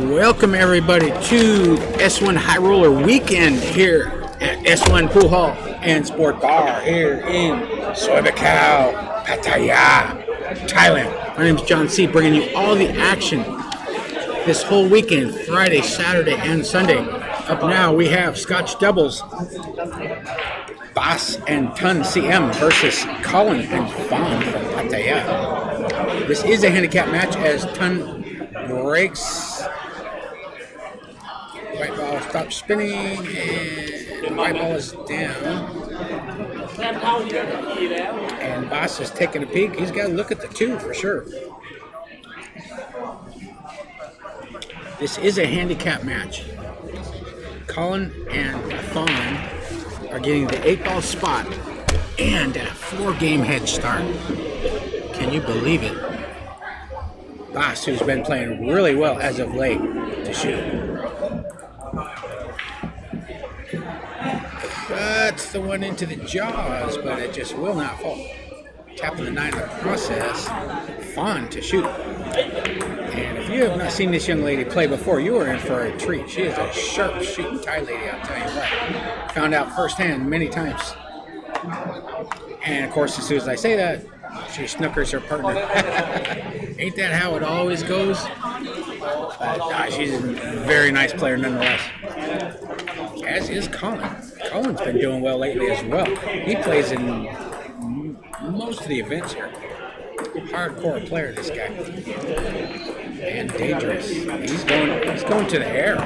Welcome everybody to S1 High Roller Weekend here at S1 Pool Hall and Sport Bar here in Soi Buakhao, Pattaya, Thailand. My name is John C, bringing you all the action this whole weekend, Friday, Saturday, and Sunday. Up now we have Scotch doubles, Boss and Ton CM versus Colin and Fon from Pattaya. This is a handicap match as Ton breaks. White ball stops spinning and white ball is down. And Boss is taking a peek. He's got to look at the two for sure. This is a handicap match. Colin and Fon are getting the 8-ball spot and a 4-game head start. Can you believe it? Boss, who's been playing really well as of late, to shoot. That's the one into the jaws, but it just will not fall. Tapping the 9 in the process. Fon to shoot. And if you have not seen this young lady play before, you are in for a treat. She is a sharp shooting Thai lady, I'll tell you what. Found out firsthand many times. And of course, as soon as I say that, she snookers her partner. Ain't that how it always goes? But she's a very nice player nonetheless. As is Colin. Colin's been doing well lately as well. He plays in most of the events here. Hardcore player, this guy. And dangerous. He's going to the air.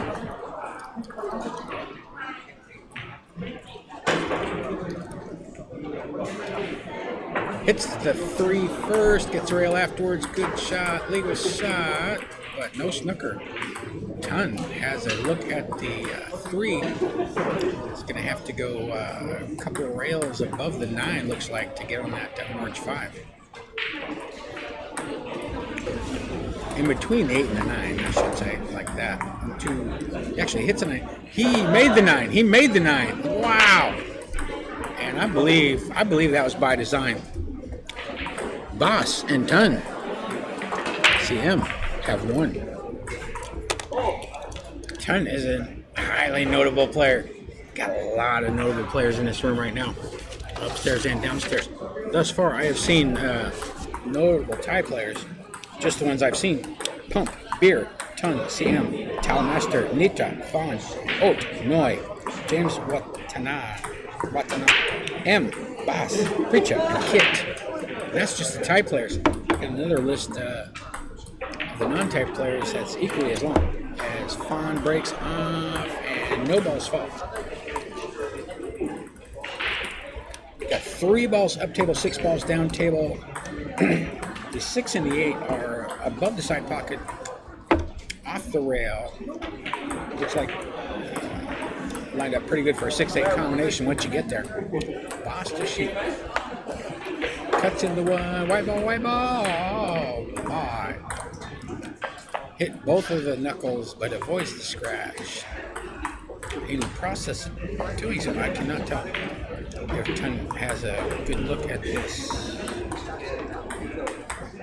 Hits the 3 first, gets a rail afterwards. Good shot, legal shot, but no snooker. Ton has a look at the 3. It's going to have to go a couple of rails above the 9, looks like, to get on that orange 5. In between the 8 and the 9, I should say, like that. He actually hits a 9. He made the 9. He made the 9. Wow! And I believe that was by design. Boss and Ton CM have won. Ton is a highly notable player. Got a lot of notable players in this room right now, upstairs and downstairs. Thus far, I have seen notable Thai players, just the ones I've seen. Pump, Beer, Ton, CM, Talmaster, Nita, Fon, Oat, Noi, James Watana, M, Boss, Preacher, and Kit. That's just the Thai players. Got another list of the non-Thai players that's equally as long. As Fon breaks off and no balls fall. Got 3 balls up table, 6 balls down table. The 6 and the 8 are above the side pocket, off the rail. Looks like lined up pretty good for a 6-8 combination once you get there. Boss to shoot. Cuts into one. White ball. Oh, my. Hit both of the knuckles, but avoids the scratch. In the process of doing so, I cannot tell if Ton has a good look at this.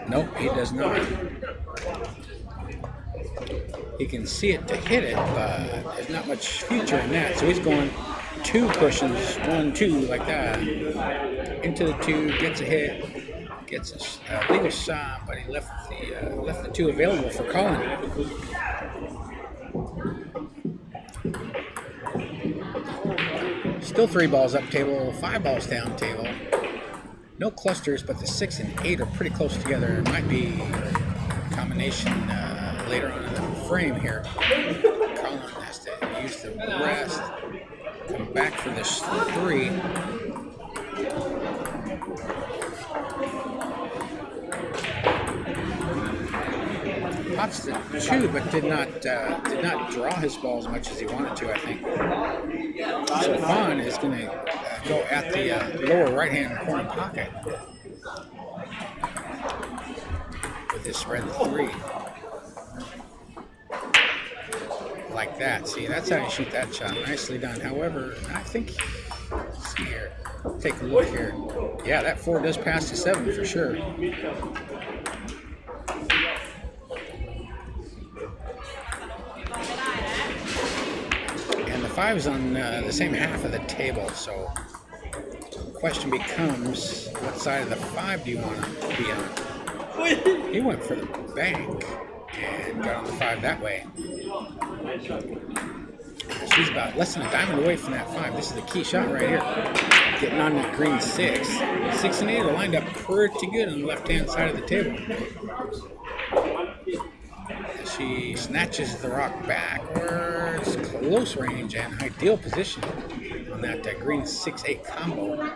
Nope, he does not. He can see it to hit it, but there's not much future in that. So he's going 2 cushions, 1, 2, like that. Into the 2, gets a hit, gets a legal shot, but he left the 2 available for Colin. Still 3 balls up table, 5 balls down table. No clusters, but the 6 and 8 are pretty close together. It might be a combination later on in the frame here. Colin has to use the rest. Come back for this 3. Pots the 2, but did not draw his ball as much as he wanted to, I think. So Fon is going to go at the lower right-hand corner pocket with this red 3. Like that. See, that's how you shoot that shot. Nicely done. However, I think, let's see here. Take a look here. Yeah, that 4 does pass to 7 for sure. And the 5 is on the same half of the table, so the question becomes, what side of the 5 do you want to be on? He went for the bank and got on the 5 that way. She's about less than a diamond away from that 5. This is the key shot right here. Getting on that green 6. 6 and 8 are lined up pretty good on the left-hand side of the table. She snatches the rock backwards, close range and ideal position on that green 6-8 combo.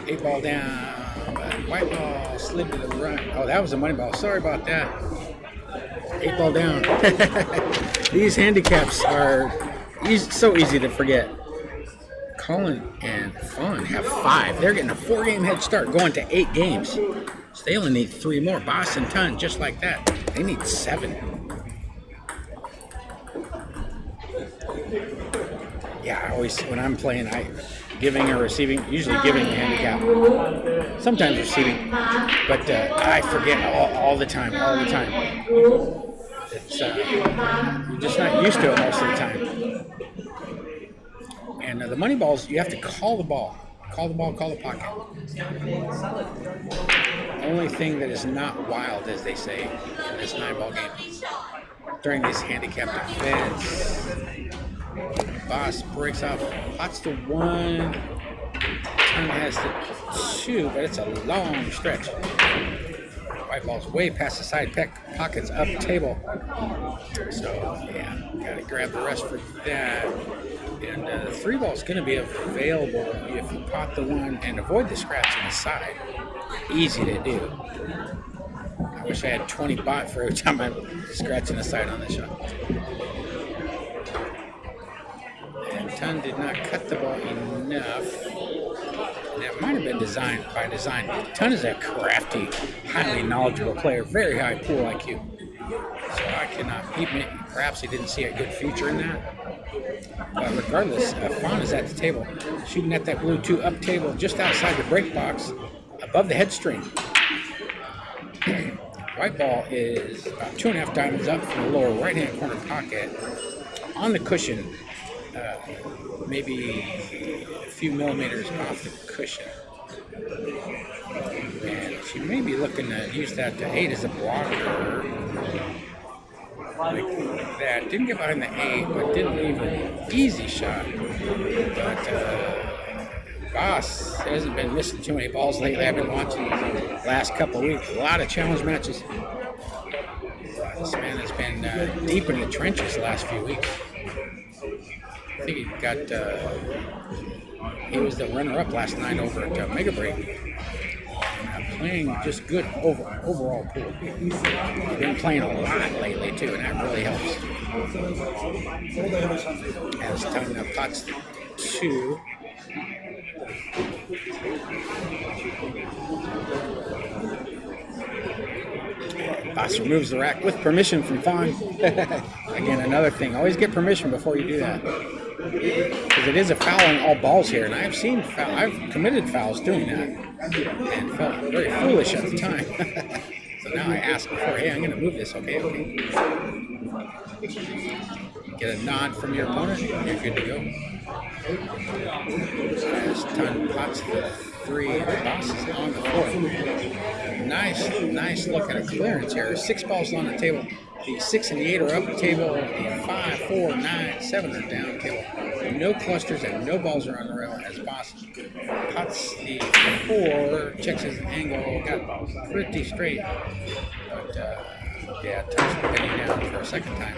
8 ball down, but white ball slid to the right. Oh, that was a money ball. Sorry about that. 8 ball down. These handicaps are so easy to forget. Colin and Fon have 5. They're getting a 4-game head start, going to 8 games. So they only need 3 more. Boss and Ton, just like that. They need 7. Yeah, I always, when I'm playing, giving or receiving, usually giving a handicap. Sometimes receiving, but I forget all the time. It's you're just not used to it most of the time. And the money balls, you have to call the ball. Call the ball, call the pocket. Only thing that is not wild, as they say, in this 9-ball game. During this handicapped events, Boss breaks off, pots to 1, Ton has the 2, but it's a long stretch. White ball's way past the side pockets up table. So, yeah, gotta grab the rest for that. And the 3 ball's going to be available if you pot the 1 and avoid the scratch on the side. Easy to do. I wish I had 20 bot for every time I'm scratching the side on the shot. And Ton did not cut the ball enough. And that might have been designed by design. Ton is a crafty, highly knowledgeable player, very high pool IQ. So I cannot, perhaps he didn't see a good future in that. But regardless, Fon is at the table, shooting at that blue 2 up table just outside the break box, above the head string. White ball is about 2.5 diamonds up from the lower right-hand corner pocket, on the cushion, maybe a few millimeters off the cushion. And she may be looking to use that 8 as a blocker. Like that. Didn't get behind the 8, but didn't leave an easy shot. But Boss hasn't been missing too many balls lately. I've been watching the last couple of weeks. A lot of challenge matches. This man has been deep in the trenches the last few weeks. I think he was the runner-up last night over at Mega Break. Playing just good overall pool. Been playing a lot lately too, and that really helps. As Ton pots 2. Boss removes the rack with permission from Fon. Again, another thing. Always get permission before you do that. Because it is a foul on all balls here, and I've committed fouls doing that. And felt very foolish at the time. So now I ask before, hey, I'm going to move this, okay? Get a nod from your opponent, you're good to go. As Ton pots the 3, and the Boss is on the 4. Nice look at a clearance here. 6 balls on the table. The 6 and the 8 are up the table. The 5, 4, 9, 7 are down the table. No clusters and no balls are on the rail as Boss pots the 4, checks his angle, got pretty straight. But yeah, Ton's bending down for a second time.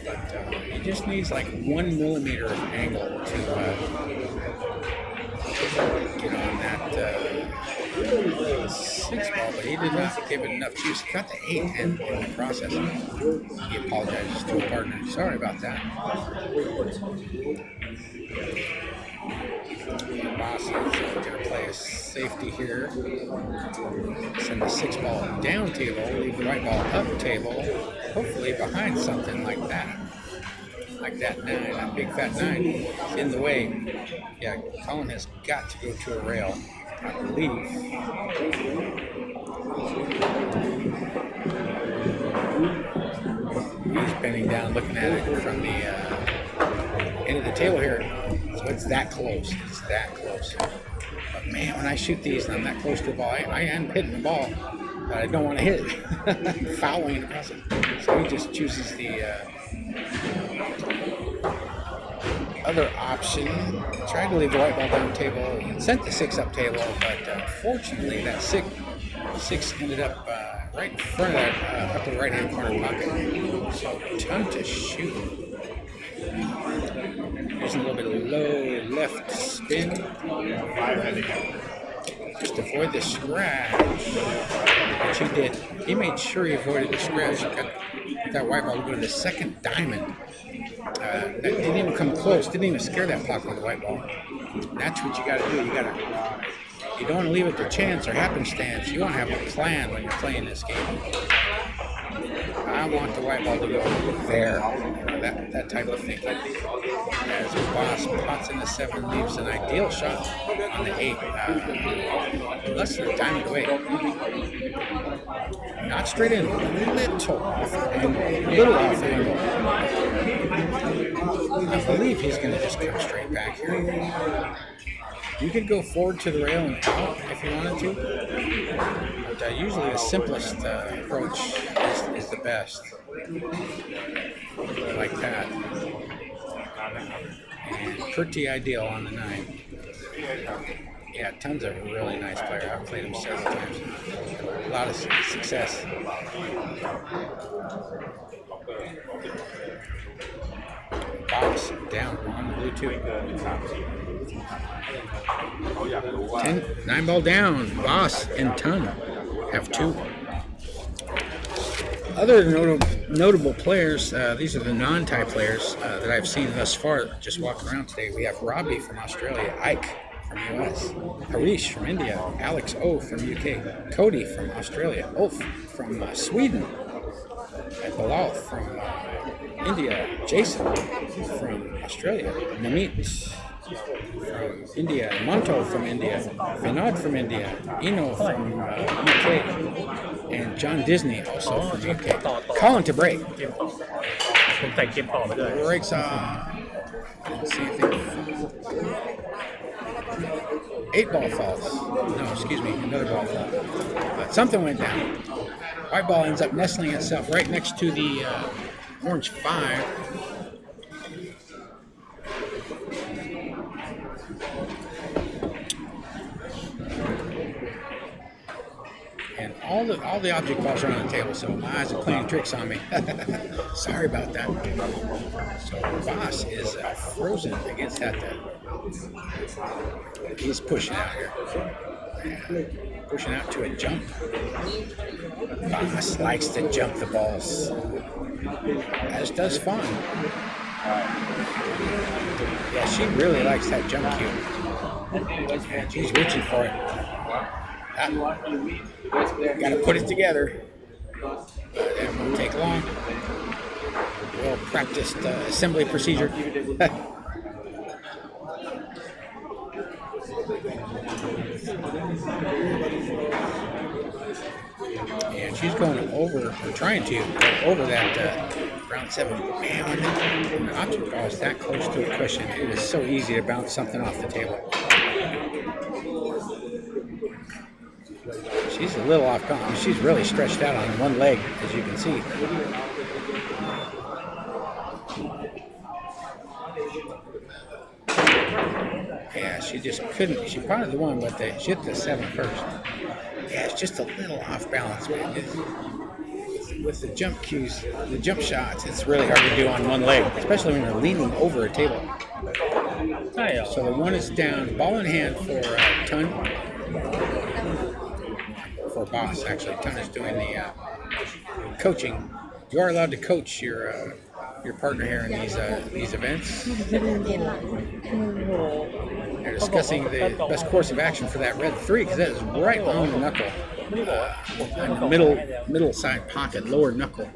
But he just needs like 1 millimeter of angle to get on that 6 ball, but he did not give it enough juice. He got the 8 in the process. He apologizes to a partner. Sorry about that. Boss is going to play a safety here. Send the 6 ball down table, leave the white ball up table, hopefully behind something like that. I like that 9, that big fat 9, is in the way. Yeah, Colin has got to go to a rail, I believe. He's bending down, looking at it from the end of the table here. So it's that close. It's that close. But man, when I shoot these and I'm that close to the ball, I am hitting the ball, but I don't want to hit it. Fouling across it. So he just chooses the other option. Tried to leave the white ball down the table and sent the 6 up table, but unfortunately that 6 ended up right in front of that upper right-hand corner pocket. So ton to shoot. Using a little bit of low left spin. Just avoid the scratch, which he did. He made sure he avoided the scratch. Got that white ball to go to the second diamond. That didn't even come close. Didn't even scare that pocket with the white ball. And that's what you got to do. You don't want to leave it to chance or happenstance. You want to have a plan when you're playing this game. I want the white ball to go there. That type of thinking. As Boss pots in the 7, leaves an ideal shot on the 8. Less than a diamond away. Not straight in, little off angle. I believe he's going to just come straight back here. You could go forward to the rail and out if you wanted to, but usually the simplest approach is the best, like that, and pretty ideal on the 9. Yeah, Ton's a really nice player. I've played him several times. A lot of success. Box down on the blue 2. 9 ball down. Boss and Ton have 2. Other notable players, these are the non-Thai players that I've seen thus far just walking around today. We have Robbie from Australia, Ike from US, Harish from India, Alex O from UK, Cody from Australia, Ulf from Sweden, and Bilal from India, Jason from Australia, Namit from India, Monto from India, Vinod from India, Eno from UK, and John Disney also from UK. Colin to break. Breaks off. Let's see if 8 ball falls. No, excuse me, another ball falls. But something went down. White ball ends up nestling itself right next to the orange 5. And all the object balls are on the table, so my eyes are playing tricks on me. Sorry about that. So Boss is frozen against that. He's pushing out here. Pushing out to a jump. Boss likes to jump the balls, as does Fon. Yeah, she really likes that jump cue. And she's reaching for it. Got to put it together. It won't take long. Well practiced assembly procedure. And she's going over, or trying to go over that round 7. Man, when the object ball is that close to a cushion, it is so easy to bounce something off the table. She's a little off balance. She's really stretched out on one leg, as you can see. Yeah, she just couldn't. She probably the one, but she hit the 7 first. Yeah, it's just a little off balance, man. With the jump cues, the jump shots, it's really hard to do on one leg, especially when you're leaning over a table. So the 1 is down. Ball in hand for Ton. For Boss, actually. Ton is doing the coaching. You are allowed to coach your partner here in these events. They're discussing the best course of action for that red 3, because that is right on the knuckle, in the middle side pocket, lower knuckle.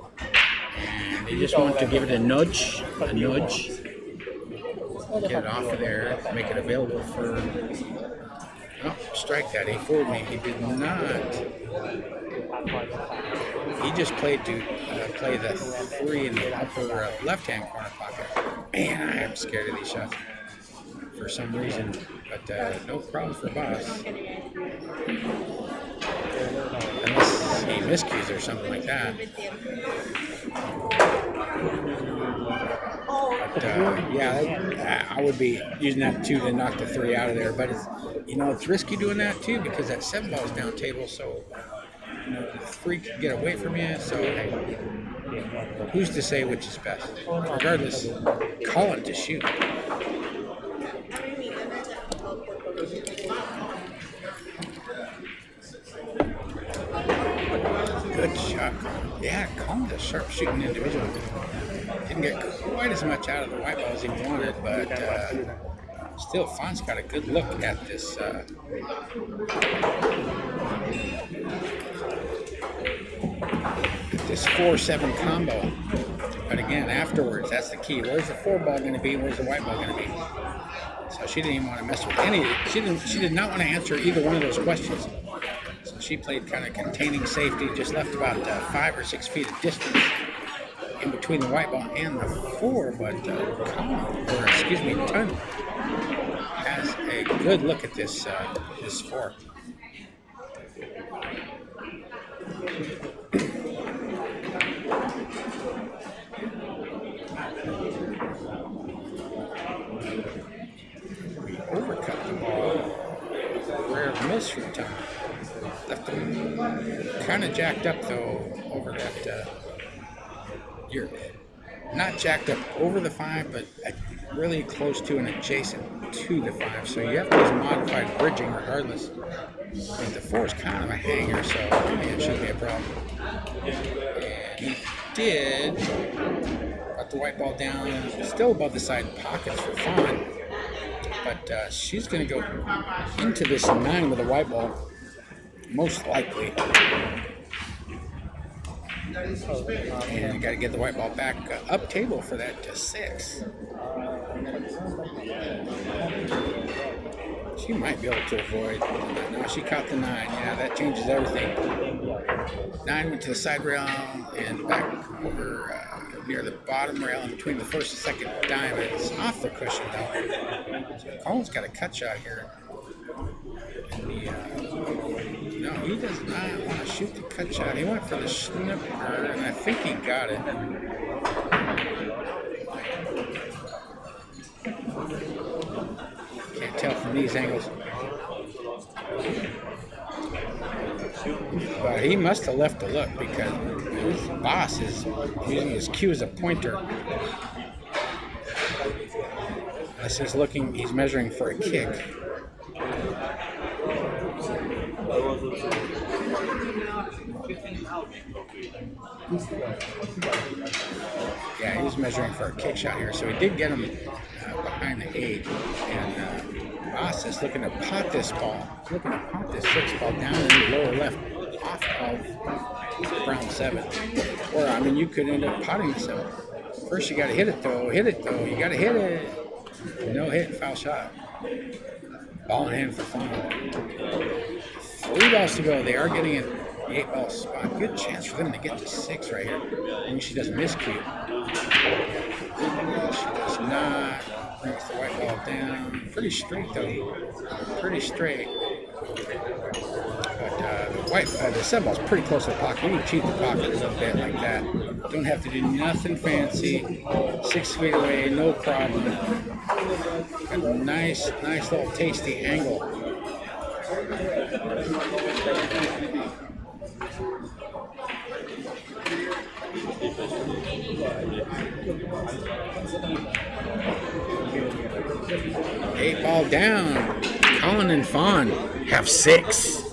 And they just want to give it a nudge, get it off of there, make it available for. Oh, strike that. He fooled me. He did not. He just played to play the 3 in the upper left-hand corner pocket. Man, I am scared of these shots for some reason, but no problem for Boss. Unless he miscues or something like that. But yeah, I would be using that 2 to knock the 3 out of there. But it's risky doing that too because that 7 ball's down table, so the 3 can get away from you. So hey, who's to say which is best? Regardless, Colin to shoot. Good shot, Colin. Yeah, Colin's a sharp shooting individual. Didn't get quite as much out of the white ball as he wanted, but still, Fon's got a good look at this. This 4-7 combo. But again, afterwards, that's the key. Where's the 4 ball going to be? Where's the white ball going to be? So she didn't even want to mess with any. She did not want to answer either one of those questions. So she played kind of containing safety, just left about 5 or 6 feet of distance in between the white ball and the 4. But Ton has a good look at this 4. We overcut the ball. Rare miss from Ton. Left him kind of jacked up though over that. You're not jacked up over the 5, but really close to and adjacent to the 5. So you have to use modified bridging regardless. But the 4 is kind of a hanger, so it shouldn't be a problem. And he did. Got the white ball down, still above the side pockets for Fon. But she's going to go into this 9 with a white ball, most likely. And you got to get the white ball back up table for that to 6. She might be able to avoid. No, she caught the 9. Yeah, that changes everything. 9 went to the side rail and back over near the bottom rail in between the first and second diamonds. Off the cushion though. So Colin's got a cut shot here. No, he does not want to shoot the cut shot. He went for the snipper, and I think he got it. Can't tell from these angles. But he must have left a look because his boss is using his cue as a pointer. Unless he's measuring for a kick. Yeah, he was measuring for a kick shot here, so he did get him behind the 8. And Boss is looking to pot this ball. He's looking to pot this 6 ball down in the lower left off of round 7. Or, I mean, you could end up potting the 7. First, you got to hit it, though. You got to hit it. No hit, foul shot. Ball in hand for Fon. 3 balls to go. They are getting an 8-ball spot. Good chance for them to get to 6 right here. And she doesn't miscue. She does not. Brings the white ball down. Pretty straight though. Pretty straight. But the 7 ball's pretty close to the pocket. You can cheat the pocket a little bit like that. Don't have to do nothing fancy. 6 feet away, no problem. Got a nice little tasty angle. Eight ball down. Colin and Fon have 6.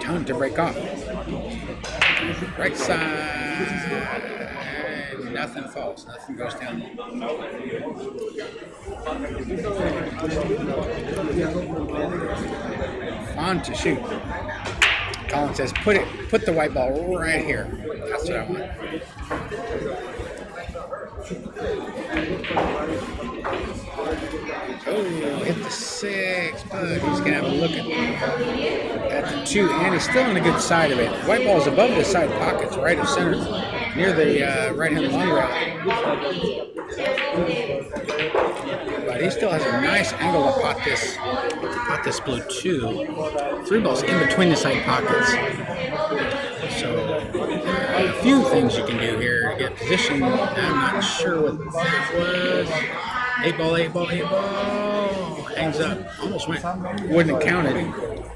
Time to break off. Right side. Nothing falls. Nothing goes down. On to shoot. Colin says, put the white ball right here. That's what I want. Oh, hit the 6, but he's going to have a look at the 2, and he's still on the good side of it. White ball is above the side pockets, right of center, near the right-hand long rail. But he still has a nice angle to pot this blue 2. 3 balls in between the side pockets. So a few things you can do here to get position. I'm not sure what that was. 8 ball. Hangs up. Almost went. Wouldn't have counted.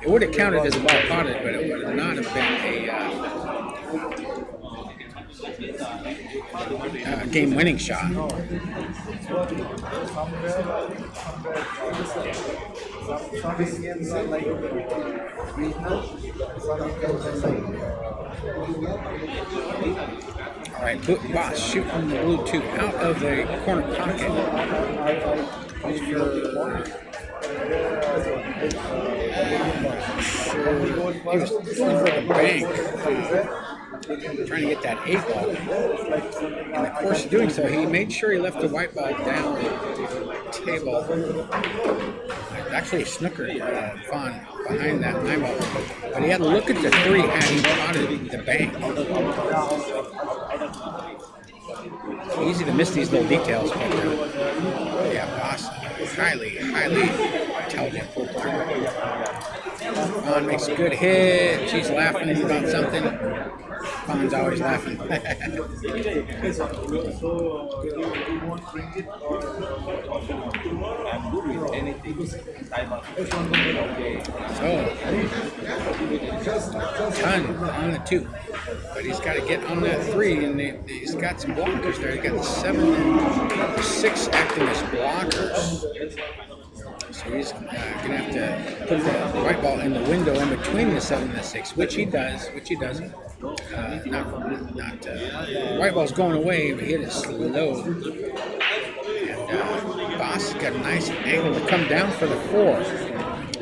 It would have counted as a ball potted, but it would not have been a game-winning shot. All right, Boss shooting the blue 2 out of the corner pocket. He was going for the bank, trying to get that 8 ball. In the course of doing so, he made sure he left the white ball down the table. Actually, snookered Fon behind that 9 ball. But he had to look at the 3 had he potted the bank. Easy to miss these little details, but yeah, Boss, highly intelligent pool player. Fon makes a good hit. She's laughing about something. Fon's always laughing. So, Ton on the 2. But he's got to get on that 3, and he's got some blockers there. He's got the 7 and the 6 acting as blockers. So he's going to have to put the white ball in the window in between the 7 and the 6, which he does. White ball's going away, but he hit it slow. And Boss has got a nice angle to come down for the 4.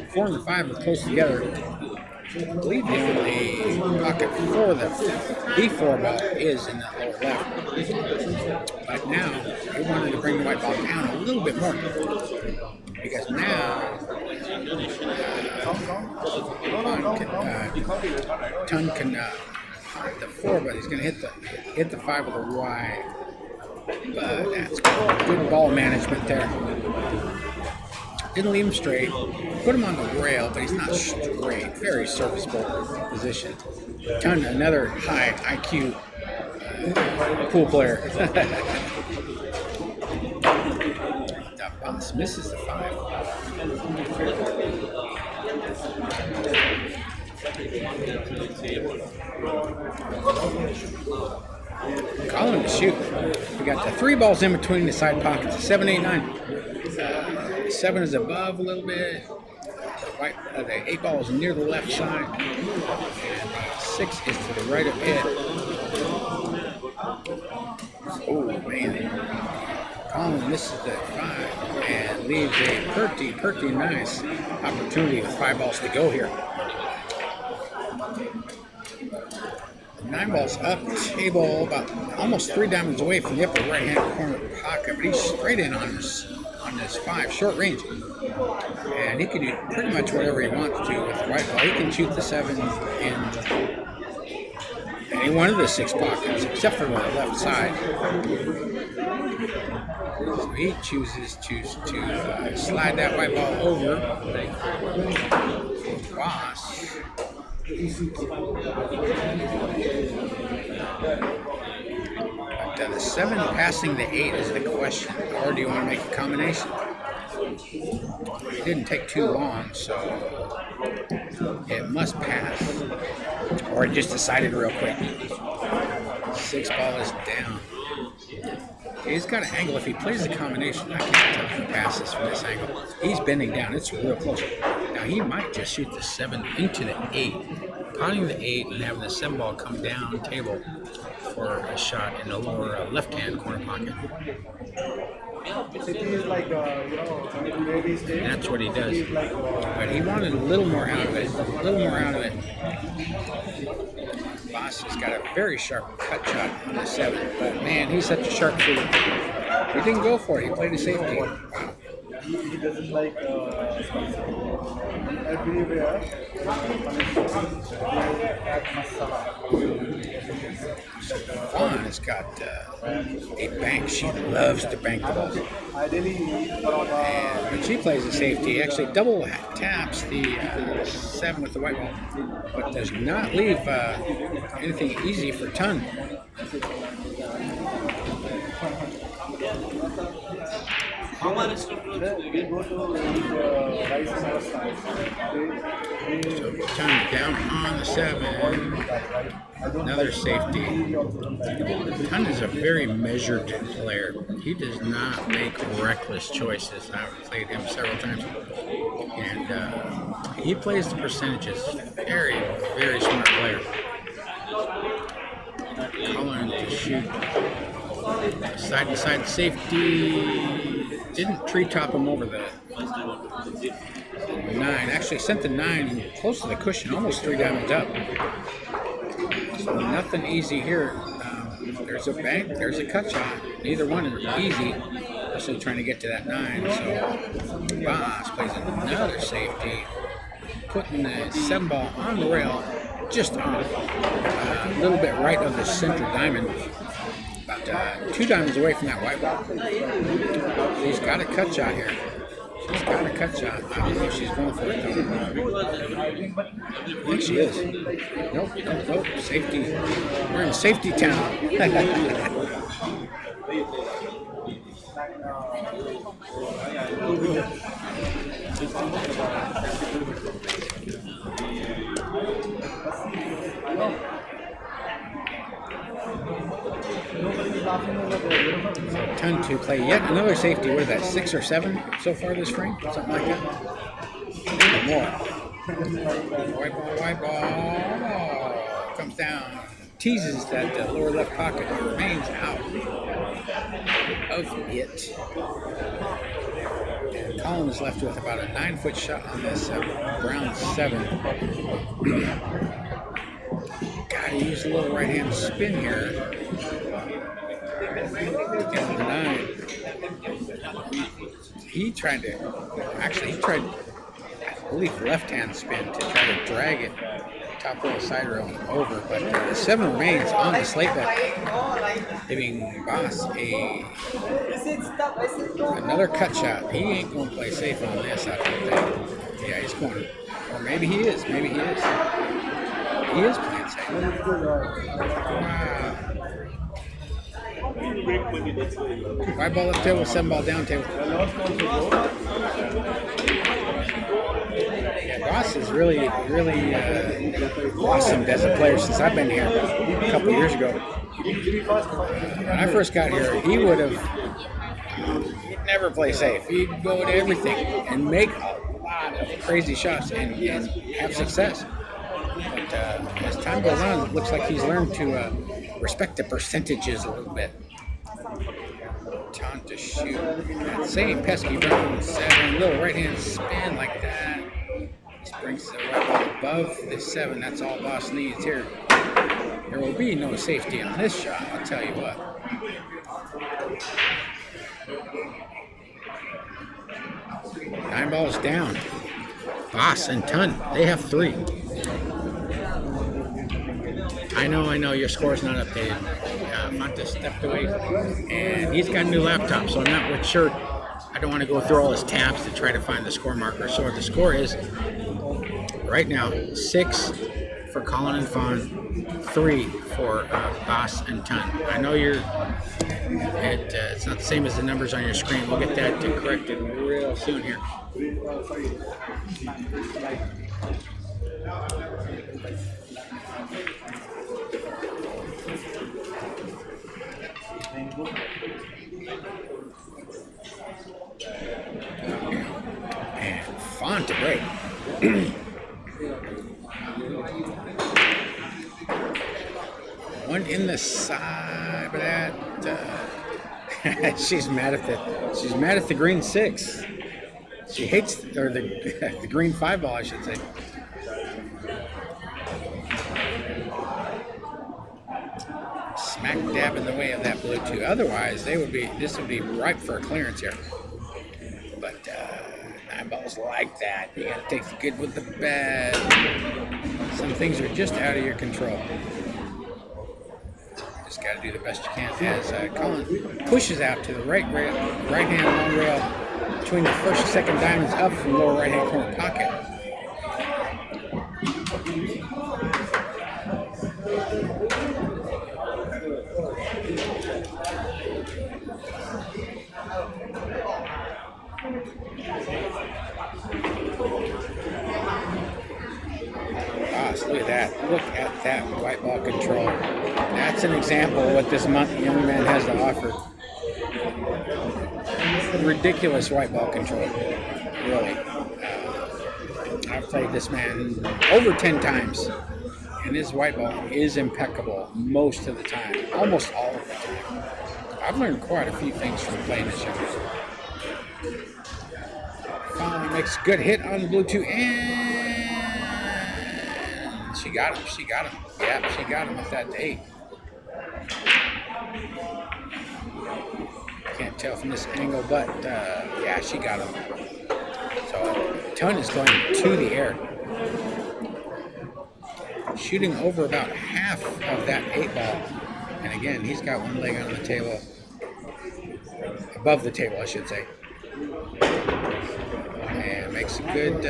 4 and the 5 are close together. I believe the only pocket for the B4 ball is in the lower left. But now, he wanted to bring the white ball down a little bit more. Because now, Ton can hit the 4, but he's going to hit the 5 with a wide. But that's good ball management there. Didn't leave him straight. Put him on the rail, but he's not straight. Very serviceable position. Ton, another high IQ pool player. The Boss misses the 5. Colin to shoot. We got the 3 balls in between the side pockets. 7, 8, 9. 7 is above a little bit. The 8 ball is near the left side. And the 6 is to the right of it. Oh, man. Colin misses the 5 and leaves a pretty nice opportunity with 5 balls to go here. 9 balls up table, about almost 3 diamonds away from the upper right-hand corner pocket, but he's straight in on this 5, short range. And he can do pretty much whatever he wants to with the white ball. He can shoot the 7 in any one of the 6 pockets, except for the left side. So he chooses to slide that white ball over. Boss. But the 7 passing the 8 is the question. Or do you want to make a combination? It didn't take too long, so it must pass. Or it just decided real quick. 6 ball is down. He's got an angle. If he plays the combination, I can't tell if he passes from this angle. He's bending down. It's real close. Now he might just shoot the 7 into the 8, potting the 8 and having the 7 ball come down table for a shot in the lower left-hand corner pocket. And that's what he does. But he wanted a little more out of it. Boss has got a very sharp cut shot on the 7. But man, he's such a sharp shooter. He didn't go for it. He played a safety. Wow. He doesn't like everywhere. Fon has got a bank. She loves to bank the ball. But she plays a safety. Actually double taps the 7 with the white ball. But does not leave anything easy for Ton. We go to So Ton down on the 7. Another safety. Ton is a very measured player. He does not make reckless choices. I've played him several times. And he plays the percentages. Very, very smart player. Colin to shoot. Side to side safety. Didn't treetop him over the 9. Actually sent the 9 close to the cushion, almost 3 diamonds up. So nothing easy here. There's a bank, there's a cut shot. Neither one is easy. Especially trying to get to that 9. So Boss plays another safety, putting the 7 ball on the rail, just on a little bit right of the center diamond. About 2 diamonds away from that white ball. She's got a cut shot here. She's got a cut shot. I don't know if she's going for it though. I think she is. Nope. Safety. We're in safety town. So Ton to play yet another safety. What is that, 6 or 7 so far this frame? Something like that. Maybe more. White ball. Comes down. Teases that lower left pocket. It remains out of it. And Colin is left with about a 9-foot shot on this brown 7. Gotta use a little right-hand spin here. Get the 9. He tried, I believe, left-hand spin to try to drag it top rail, side rail, and over. But the 7 remains on the slate bet, giving Boss another cut shot. He ain't going to play safe on this, I don't think. Yeah, he's going. Or maybe he is. He is playing safe. Wow. White ball up table, 7 ball down table. Yeah, Boss is really blossomed as a player since I've been here a couple years ago. When I first got here, he'd never play safe. He'd go to everything and make a lot of crazy shots and have success. But as time goes on, it looks like he's learned to respect the percentages a little bit. Time to shoot. That same pesky brown 7, little right-hand spin like that. Just brings the right ball above the 7. That's all Boss needs here. There will be no safety on this shot, I'll tell you what. Nine balls down. Boss and Ton, they have 3. I know, your score's not updated. Font just stepped away, and he's got a new laptop, so I'm not sure. I don't want to go through all his tabs to try to find the score marker. So the score is right now 6 for Colin and Fon, 3 for Boss and Ton. I know it's not the same as the numbers on your screen. We'll get that corrected real soon here. And Font to break. One in the side, but that she's mad at the green 6. She hates the green 5 ball, I should say. Smack dab in the way of that blue 2. Otherwise, this would be ripe for a clearance here. But 9 balls like that, you got to take the good with the bad. Some things are just out of your control. Just got to do the best you can. As Colin pushes out to the right-hand long rail between the first and second diamonds up from lower right-hand corner pocket. Look at that. Look at that white ball control. That's an example of what this young man has to offer. Ridiculous white ball control. Really. I've played this man over 10 times, and his white ball is impeccable most of the time. Almost all of the time. I've learned quite a few things from playing this young man. Finally makes a good hit on the blue 2, and she got him. Yeah, she got him with that 8. Can't tell from this angle, but yeah, she got him. So Ton is going to the air. Shooting over about half of that 8 ball. And again, he's got one leg on the table. Above the table, I should say. And makes a good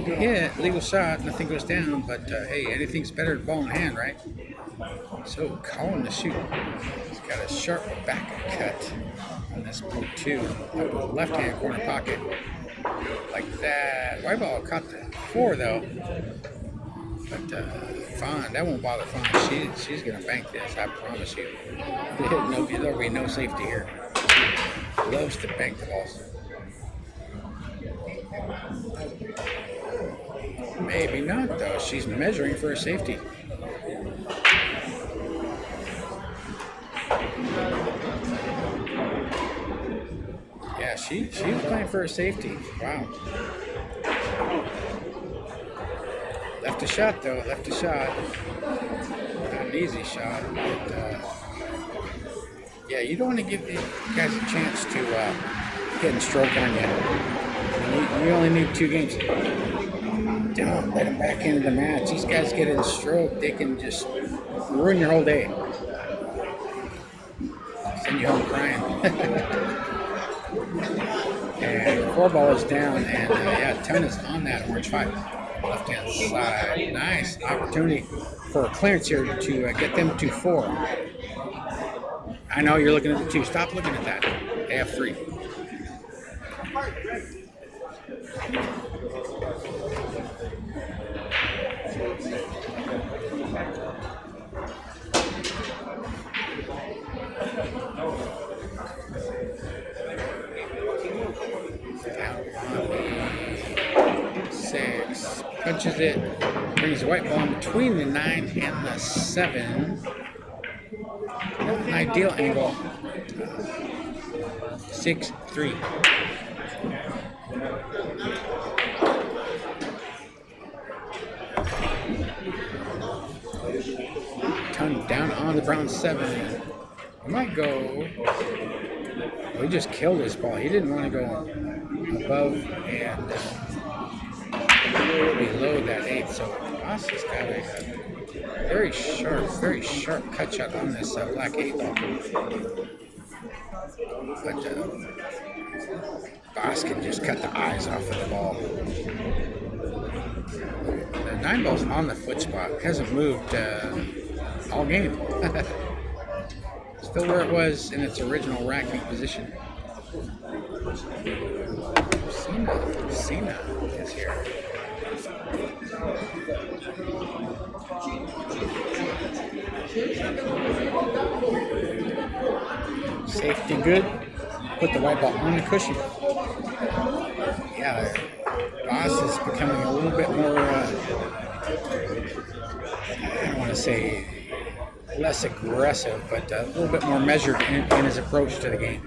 hit, legal shot, nothing goes down, but hey, anything's better than ball in hand, right? So Colin to shoot. He's got a sharp back cut on this blue 2, upper left-hand corner pocket, like that. White ball caught the 4 though, but Fon, that won't bother Fon. She's gonna bank this, I promise you. There'll be no safety here. Loves to bank the balls. Maybe not, though. She's measuring for a safety. Yeah, she was playing for a safety. Wow. Left a shot, though. Left a shot. Not an easy shot, but yeah, you don't want to give these guys a chance to get in stroke on you. You only need 2 games. Don't let them back into the match. These guys get in stroke, they can just ruin your whole day. Send you home crying. And the 4 ball is down, and yeah, Ton is on that orange 5. Left-hand side. Nice opportunity for a clearance here to get them to 4. I know you're looking at the 2. Stop looking at that. They have 3. Six. Punches it. Brings the white ball in between the 9 and the 7. Not an ideal angle. 6-3. Ton down on the brown 7. I might go. We just killed his ball. He didn't want to go above and below that 8. So Boss has got very sharp cut shot on this black 8 ball. But Boss can just cut the eyes off of the ball. The 9 ball's on the foot spot. Hasn't moved all game. Still where it was in its original racking position. Cena is here. Safety good. Put the white ball on the cushion. Yeah, Boss is becoming a little bit more, I don't want to say less aggressive, but a little bit more measured in his approach to the game.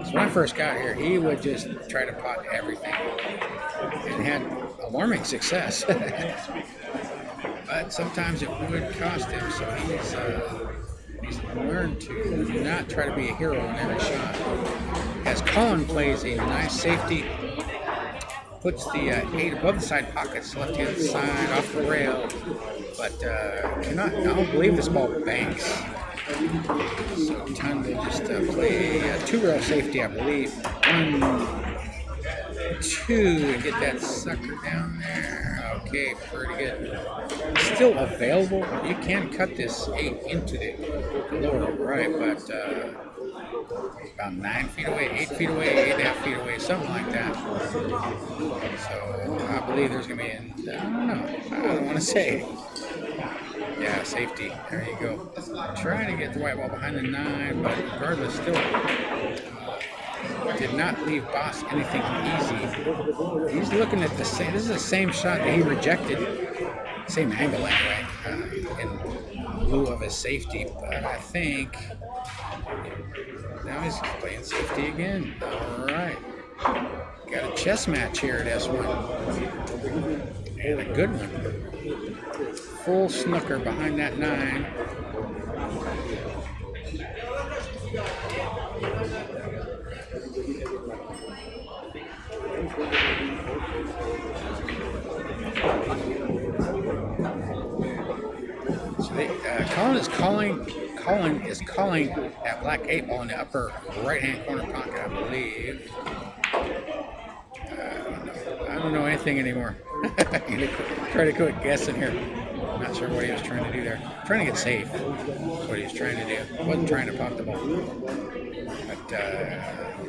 So when I first got here, he would just try to pot everything and had alarming success. But sometimes it would cost him, so he's learned to not try to be a hero in every shot. As Colin plays a nice safety, puts the 8 above the side pockets, left-hand side off the rail, but I don't believe this ball banks. So time to just play a 2-rail safety, I believe. 1, 2, and get that sucker down there. Okay, pretty good. Still available. You can cut this 8 into the lower right, but about 9 feet away, 8 feet away, 8.5 feet away, something like that. So I believe there's going to be, I don't want to say. Yeah, safety. There you go. Trying to get the white ball behind the 9, but regardless, still did not leave Boss anything easy. He's looking at the same. This is the same shot that he rejected. Same angle anyway, in lieu of his safety. But I think now he's playing safety again. All right. Got a chess match here at S1. And a good one. Full snooker behind that 9. So Colin is calling that black 8 ball in the upper right-hand corner pocket, I believe. I don't know anything anymore. Try to quit guessing here. Not sure what he was trying to do there. Trying to get safe. That's what he was trying to do. Wasn't trying to pop the ball. But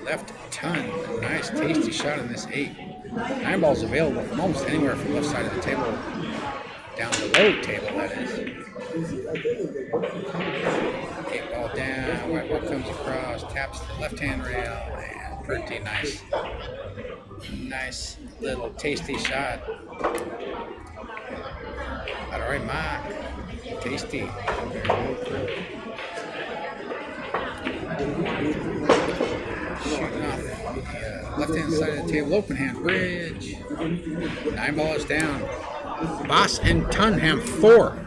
left ton. Nice, tasty shot in this 8. 9 balls available from almost anywhere from left side of the table down the low table, that is. 8 ball down. White ball comes across, taps the left-hand rail, and pretty nice. Nice little tasty shot. All right, Mark. Tasty. Shooting off the left-hand side of the table. Open hand bridge. 9 ball is down. Boss and Tunham 4.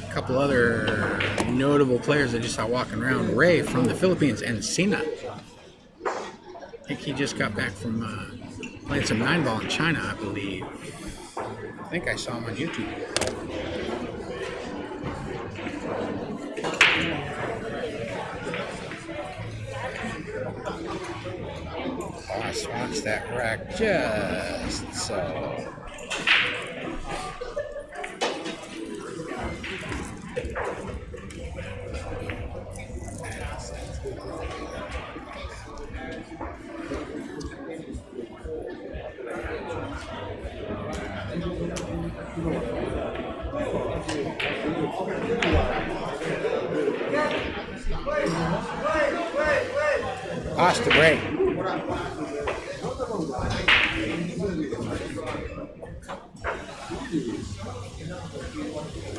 A couple other notable players I just saw walking around. Ray from the Philippines and Cena. I think he just got back from playing some 9 ball in China, I believe. I think I saw him on YouTube. Boss wants that rack just so. Boss to break.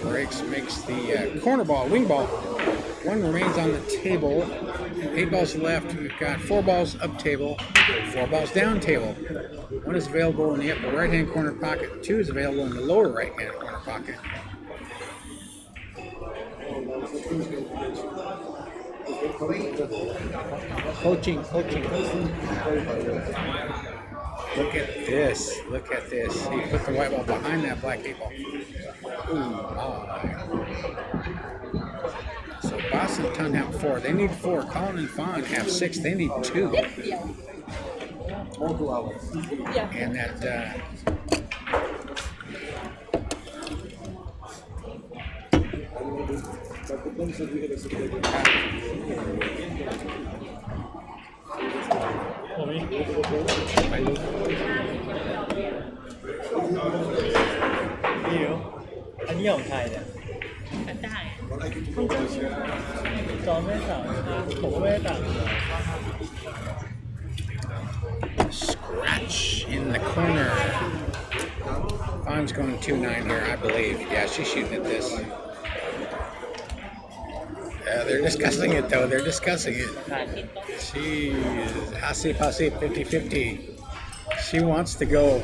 Break 6 makes the corner ball, wing ball. 1 remains on the table. 8 balls left. We've got 4 balls up table, 4 balls down table. 1 is available in the upper right-hand corner pocket. 2 is available in the lower right-hand corner pocket. Coaching. Look at this. Look at this. He put the white ball behind that black 8 ball. Ooh, my. So Boss and Ton have 4. They need 4. Colin and Fon have 6. They need 2. And that scratch in the corner. Fon's going 2-9 here, I believe. Yeah, she's shooting at this. They're discussing it, though. They're discussing it. She's Hasi Pasi 50-50. She wants to go.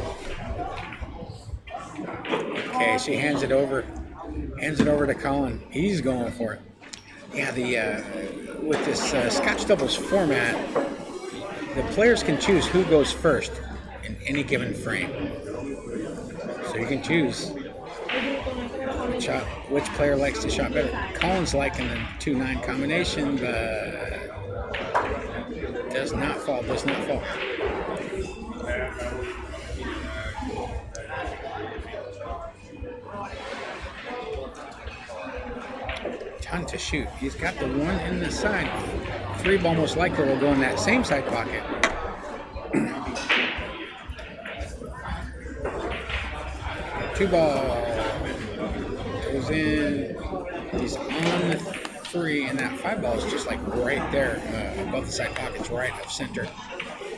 Okay, she hands it over to Colin. He's going for it. Yeah, with this Scotch doubles format, the players can choose who goes first in any given frame. So you can choose which player likes to shot better. Colin's liking the 2-9 combination, but does not fall. Ton to shoot. He's got the 1 in the side. 3 ball most likely will go in that same side pocket. 2 ball goes in. He's on the 3, and that 5 ball is just like right there above the side pockets, right of center.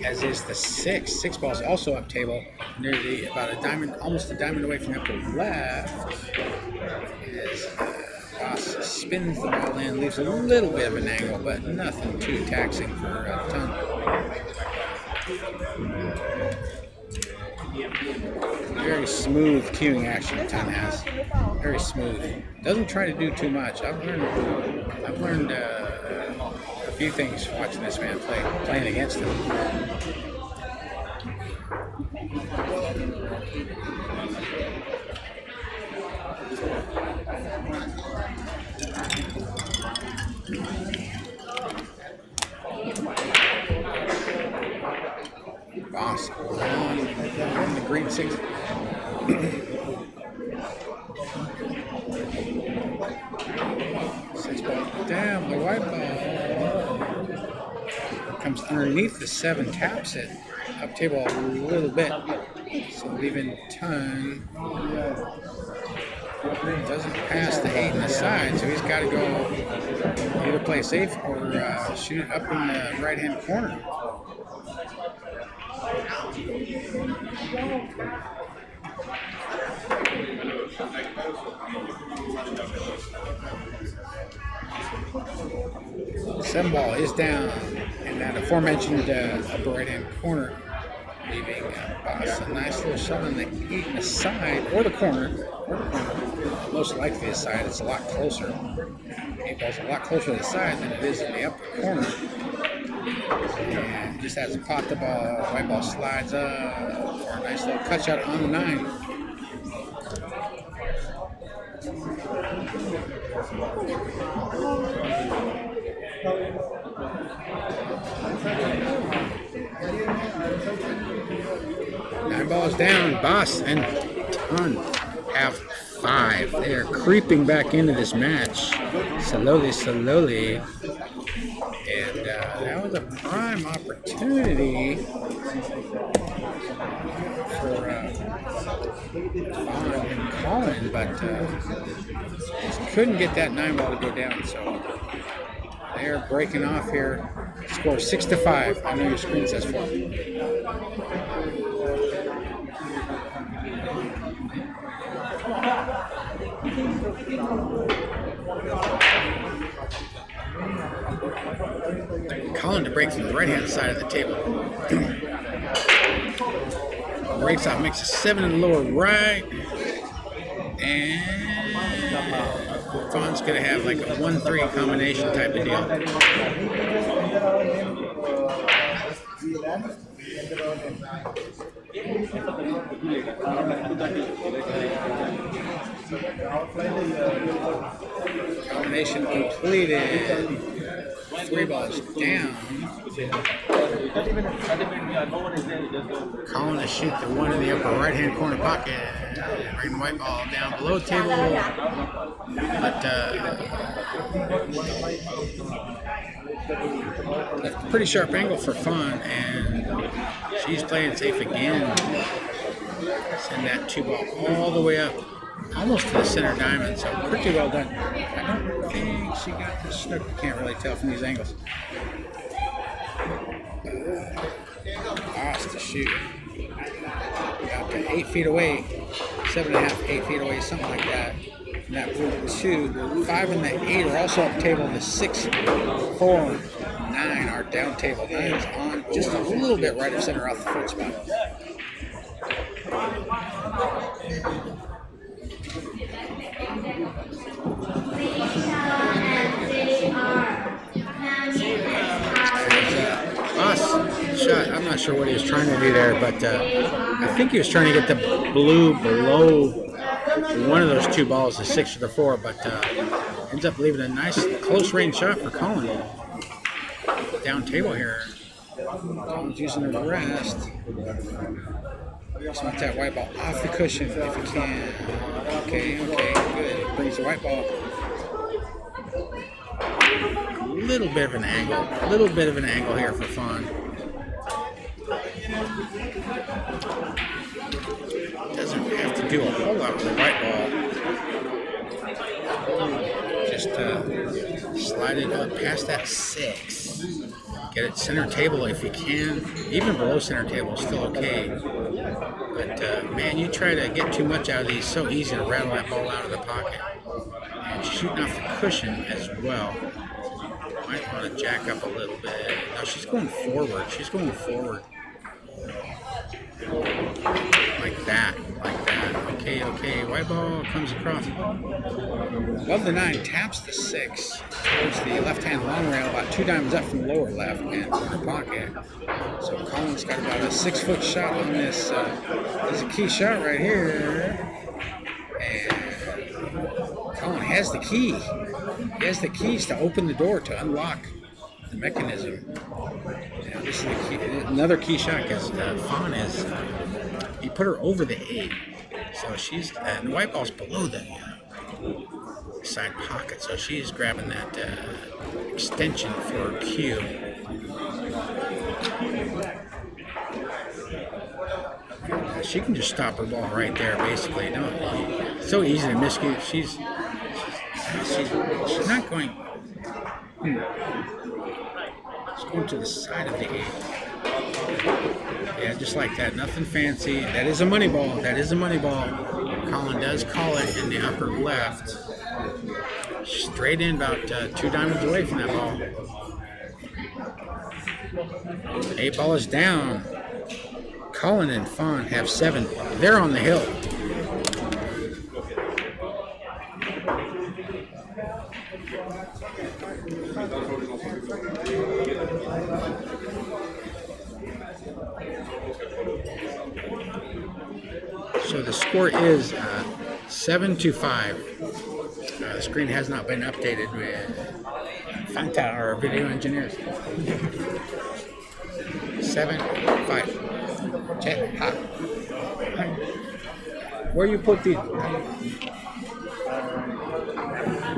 As is the 6. 6 balls also up table, nearly about a diamond, almost a diamond away from the upper left. As Boss spins the ball in, leaves a little bit of an angle, but nothing too taxing for Ton. Very smooth cueing action Ton has. Very smooth. Doesn't try to do too much. I've learned a few things watching this man playing against him. Boss on the green 6. Six ball down, the white ball comes underneath the 7, taps it up table a little bit, so leaving Ton. Doesn't pass the 8 in the side, so he's got to go either play safe or shoot it up in the right-hand corner. Seven ball is down in that aforementioned upper right-hand corner, leaving Boss a nice little shot on the 8 in the side or the corner. Most likely the side. It's a lot closer. 8 ball's a lot closer to the side than it is in the upper corner. And just has to pop the ball. White ball slides up for a nice little cut shot on the 9. Nine balls down. Boss and Ton have 5. They are creeping back into this match slowly. And that was a prime opportunity for Fon and Colin, but just couldn't get that 9 ball to go down. So they're breaking off here. Score 6-5. I know your screen says 4. Colin to break from the right-hand side of the table. Breaks off, makes a 7 in the lower right. And Fon's going to have like a 1-3 combination type of deal. Combination completed. 3 balls down. Colin to shoot the one in the upper right-hand corner pocket. Bring the white ball down below table. But a pretty sharp angle for Fon, and she's playing safe again. Send that 2 ball all the way up, almost to the center diamond, so pretty well done. I don't think she got the snook. Can't really tell from these angles. Lost to shoot. Got to 8 feet away, 7.5, 8 feet away, something like that. And that blue 2, the 5 and the 8 are also up table. The 6, 4, 9 are down table. 9 is on just a little bit right of center off the foot spot. Shot. I'm not sure what he was trying to do there, but I think he was trying to get the blue below one of those 2 balls, the 6 or the 4, but ends up leaving a nice close range shot for Colin. Down table here. Colin's using the rest. Just wants that white ball off the cushion if he can. Okay, good. Brings the white ball. Little bit of an angle here for Fon. Doesn't have to do a whole lot with the white ball. Just slide it up past that 6. Get it center table if you can. Even below center table is still okay. But man, you try to get too much out of these, so easy to rattle that ball out of the pocket. And shooting off the cushion as well. Might want to jack up a little bit. No, she's going forward. Like that. Okay. White ball comes across. Above the 9, taps the 6 towards the left-hand long rail, about 2 diamonds up from the lower left and corner pocket. So Colin's got about a 6-foot shot on this. This is a key shot right here. And Colin has the key. He has the keys to open the door, to unlock the mechanism. Now this is the key, another key shot, because Fon is, he put her over the 8. So she's, and the white ball's below the side pocket, so she's grabbing that extension for her cue. She can just stop her ball right there, basically. No, it's so easy to miscue. She's not going. She's going to the side of the 8. Yeah, just like that. Nothing fancy. That is a money ball. Colin does call it in the upper left. Straight in, about 2 diamonds away from that ball. 8 ball is down. Colin and Fon have 7. They're on the hill. So the score is 7-5. The screen has not been updated with Fon Pattaya, our video engineers. 7-5. Check. Hot. Where you put the?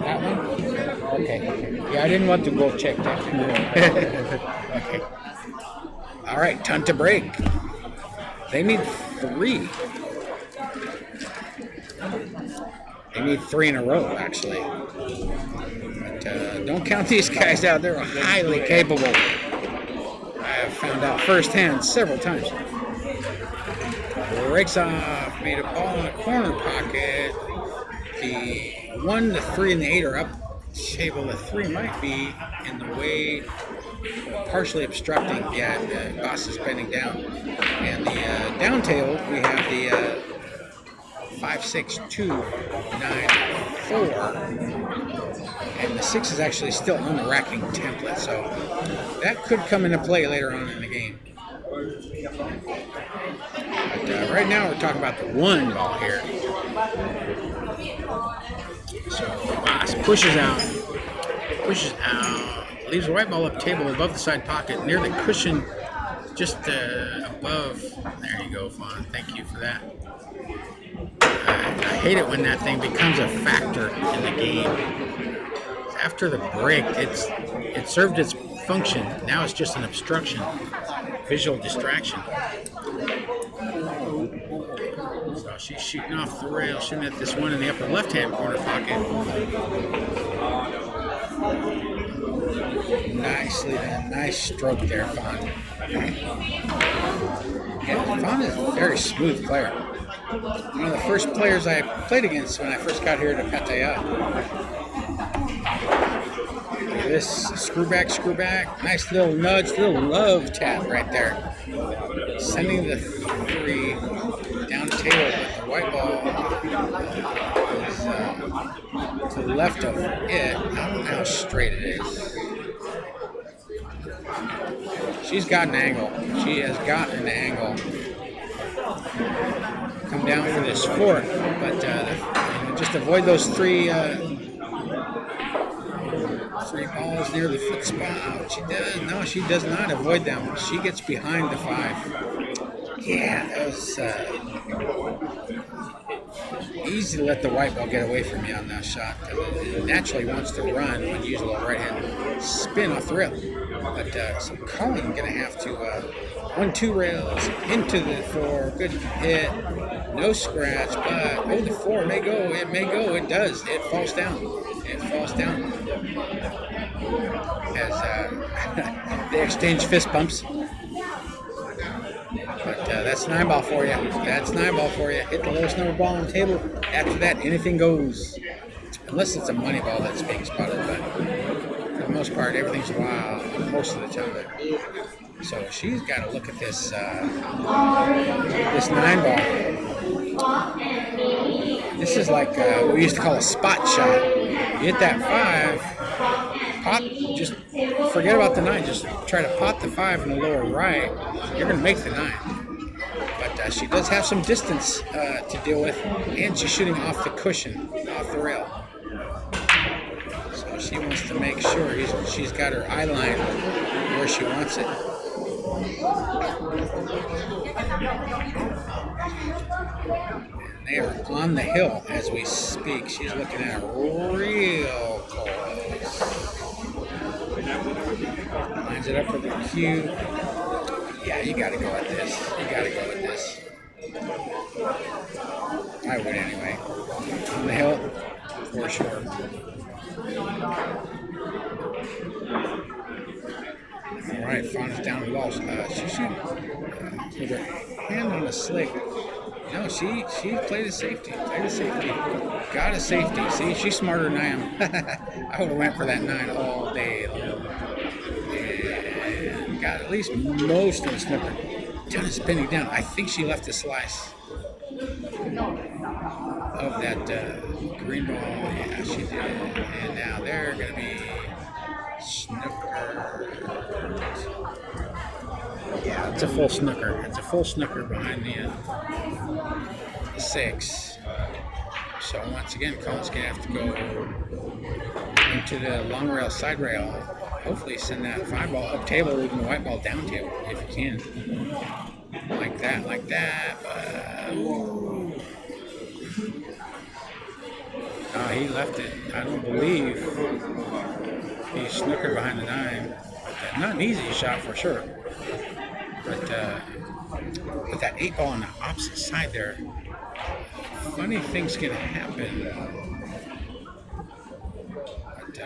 That one? Okay. Yeah, I didn't want to go check. Okay. All right, time to break. They need 3. They need 3 in a row, actually. But don't count these guys out. They're highly capable. I have found out firsthand several times. Breaks off, made a ball in the corner pocket. The 1, the 3, and the 8 are up table. The 3 might be in the way partially obstructing. Yeah, the boss is bending down. And the down table, we have the 5, 6, 2, 9, 4. And the 6 is actually still on the racking template, so that could come into play later on in the game. But right now we're talking about the 1 ball here. So the boss pushes out, leaves the white ball up table above the side pocket near the cushion, just above. There you go, Fon. Thank you for that. I hate it when that thing becomes a factor in the game. After the break, it served its function. Now it's just an obstruction, visual distraction. So she's shooting off the rail, shooting at this one in the upper left-hand corner pocket. Nicely done. Nice stroke there, Fon. Yeah, Fon is a very smooth player. One of the first players I played against when I first got here to Pattaya. Look at this, screw back. Nice little nudge, little love tap right there. Sending the 3 down the table, but the white ball is to the left of it. I don't know how straight it is. She's got an angle. She has got an angle. Come down for this fork, but just avoid those 3 balls near the foot spot. She does. No, she does not avoid them. She gets behind the 5. Yeah, that was easy to let the white ball get away from you on that shot. It naturally wants to run when you use a little right-hand spin off the rail. But so Colin gonna have to 1, 2 rails into the 4. Good hit, no scratch. But the 4 may go. It may go. It does. It falls down. As they exchange fist bumps. But that's 9 ball for you. Hit the lowest number ball on the table. After that, anything goes. Unless it's a money ball that's being spotted. But for the most part, everything's wild most of the time. So she's got to look at this 9 ball. This is like what we used to call a spot shot. You hit that 5, pot, just forget about the 9. Just try to pot the 5 in the lower right. You're going to make the 9. But she does have some distance to deal with, and she's shooting off the cushion, off the rail. So she wants to make sure she's got her eye line where she wants it. And they are on the hill as we speak. She's looking at it real close. Lines it up for the cue. Yeah, you gotta go at this. I would anyway. On the hill, for sure. Alright, Fon is down the wall. She's shooting with her hand on the slick. No, she played a safety. Got a safety. See, she's smarter than I am. I would have went for that 9 all day long. And got at least most of the snooker. Ton is spinning down. I think she left a slice of that green ball. Yeah, she did. And now they're going to be snooker. Yeah, it's a full snooker. Behind the 6. So once again, Colin's going to have to go into the long rail, side rail. Hopefully send that 5 ball up table, leaving the white ball down table, if you can. Like that. He left it. I don't believe he snookered behind the 9. Not an easy shot for sure. But with that 8 ball on the opposite side there, funny things can happen. But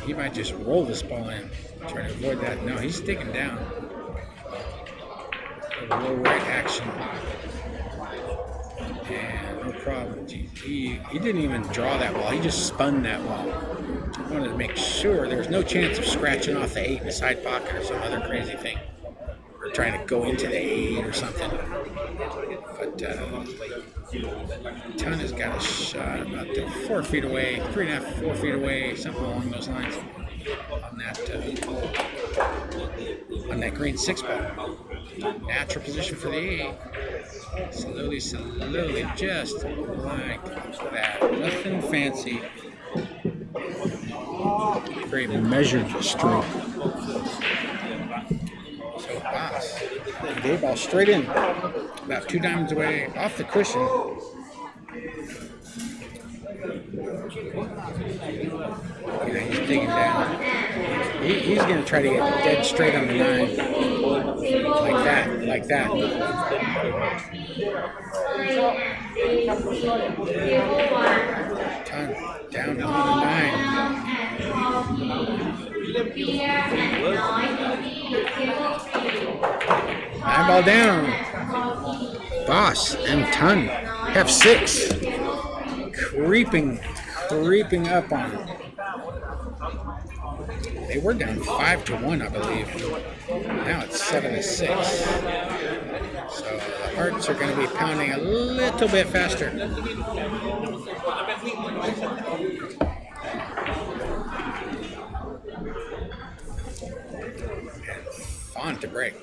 he might just roll this ball in, try to avoid that. No, he's sticking down. A low right action. And no problem. He didn't even draw that ball. He just spun that ball. I wanted to make sure there was no chance of scratching off the 8 in the side pocket or some other crazy thing. Or trying to go into the 8 or something. But Ton has got a shot about 4 feet away, 3.5, 4 feet away, something along those lines on that green 6 ball. Natural position for the 8. Slowly, just like that. Nothing fancy. Very measured stroke. So Boss, the 8 ball straight in, about 2 diamonds away, off the cushion. Yeah, he's digging down. He's going to try to get dead straight on the 9. Like that. Ton down on the 9. 9 ball down. Boss and Ton have 6. Creeping up on him. They were down 5-1, I believe. Now it's 7-6. So the hearts are going to be pounding a little bit faster. And Fon to break.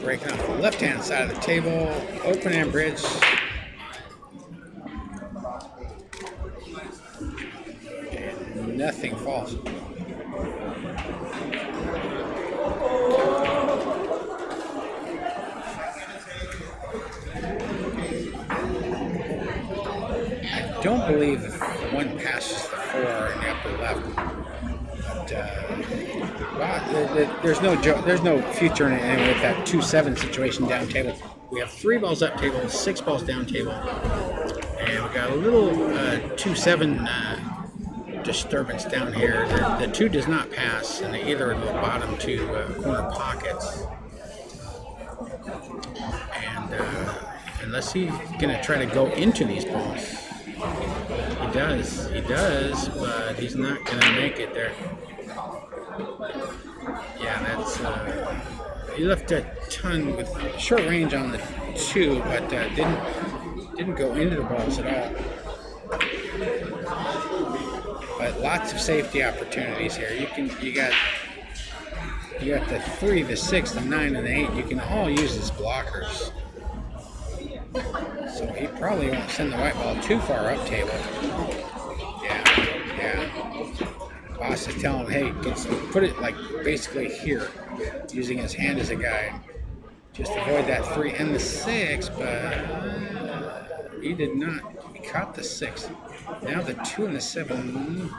Breaking off the left-hand side of the table, open hand bridge. And nothing falls. I don't believe if one passes the 4 in the upper left. There's no future in it with that 2-7 situation down table. We have 3 balls up table, 6 balls down table, and we got a little 2-7 disturbance down here. The 2 does not pass, and either of the bottom 2 corner pockets. And unless he's gonna try to go into these balls, he does, but he's not gonna make it there. Yeah, that's he left a Ton with short range on the 2, but didn't go into the balls at all. But lots of safety opportunities here. You got the 3, the 6, the 9, and the 8. You can all use as blockers. So he probably won't send the white ball too far up table. Yeah. Boss is telling him, hey, put it like basically here, using his hand as a guide. Just avoid that 3 and the 6, but he did not. He caught the 6. Now the 2 and the 7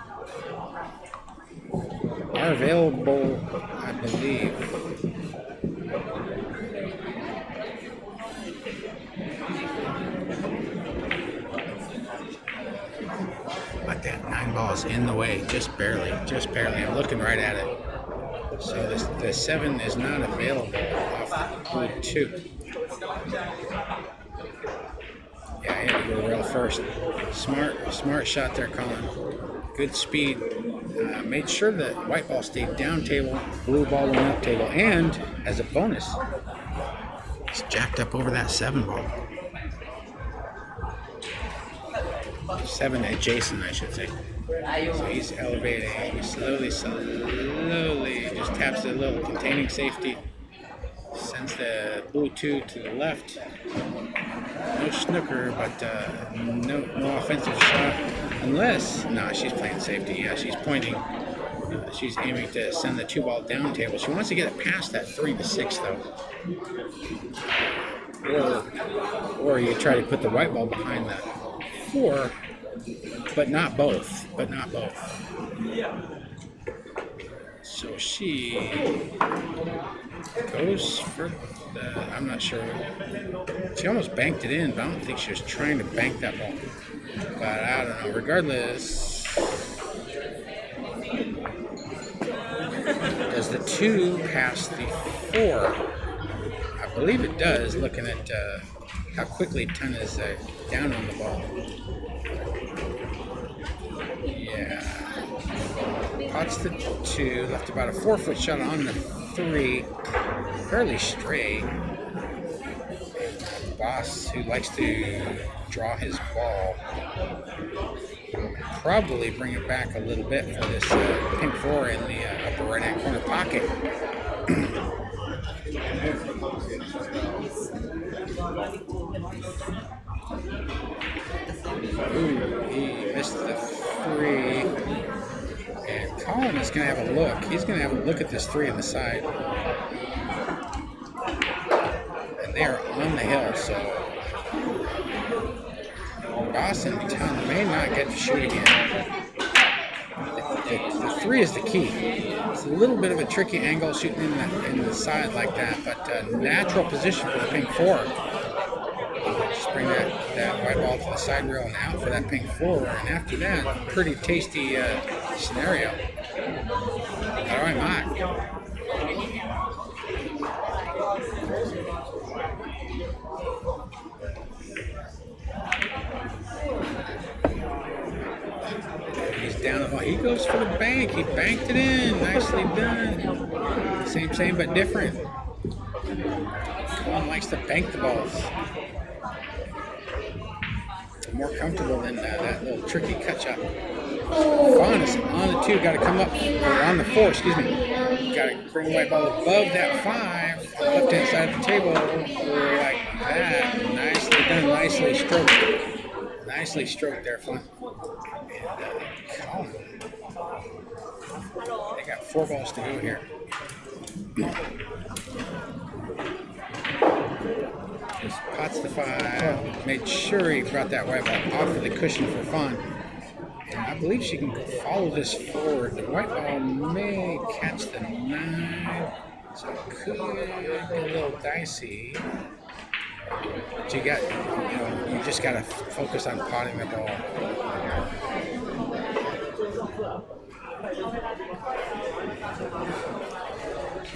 are available, I believe. But that 9 ball is in the way, just barely. I'm looking right at it. So the 7 is not available off the 2. Yeah, he had to go rail first. Smart shot there, Colin. Good speed. Made sure that white ball stayed down table, blue ball went up table, and as a bonus, he's jacked up over that 7 ball. 7 adjacent, I should say. So he's elevating slowly, just taps the little containing safety, sends the blue 2 to the left. No snooker, but no offensive shot. Unless, she's playing safety. Yeah, she's pointing. She's aiming to send the 2 ball down table. She wants to get it past that 3 to 6 though. Or you try to put the white ball behind that 4, but not both. So she goes for the, I'm not sure. She almost banked it in, but I don't think she was trying to bank that ball. But I don't know. Regardless, Does the 2 pass the 4? I believe it does, looking at how quickly Ton is down on the ball. Yeah. Pots the 2, left about a 4-foot shot on the 3. Fairly straight. Boss, who likes to draw his ball, will probably bring it back a little bit for this pink 4 in the upper right-hand corner pocket. Ooh, he missed the 3. And Colin is going to have a look. He's going to have a look at this 3 on the side. And they are on the hill, so Dawson Ton may not get to shoot again. The 3 is the key. It's a little bit of a tricky angle shooting in the side like that, but natural position for the pink 4. Just bring that white ball to the side rail and out for that pink 4, and after that, pretty tasty scenario. All right, Mike. He's down the ball. He goes for the bank. He banked it in. Nicely done. Same, but different. Colin likes to bank the balls. More comfortable than that little tricky cut shot. Fon is on the 2. Got to come up, or on the 4, excuse me. Got to bring the white ball above that 5. Left-hand side of the table, like that. Nicely done. Nicely stroked. Nicely stroked there, Fon. And Colin. They got 4 balls to go here. Just pots the 5. Made sure he brought that white ball off of the cushion for Fon. And I believe she can follow this forward. The white ball may catch the 9. So it could be a little dicey. But you just got to focus on potting the ball.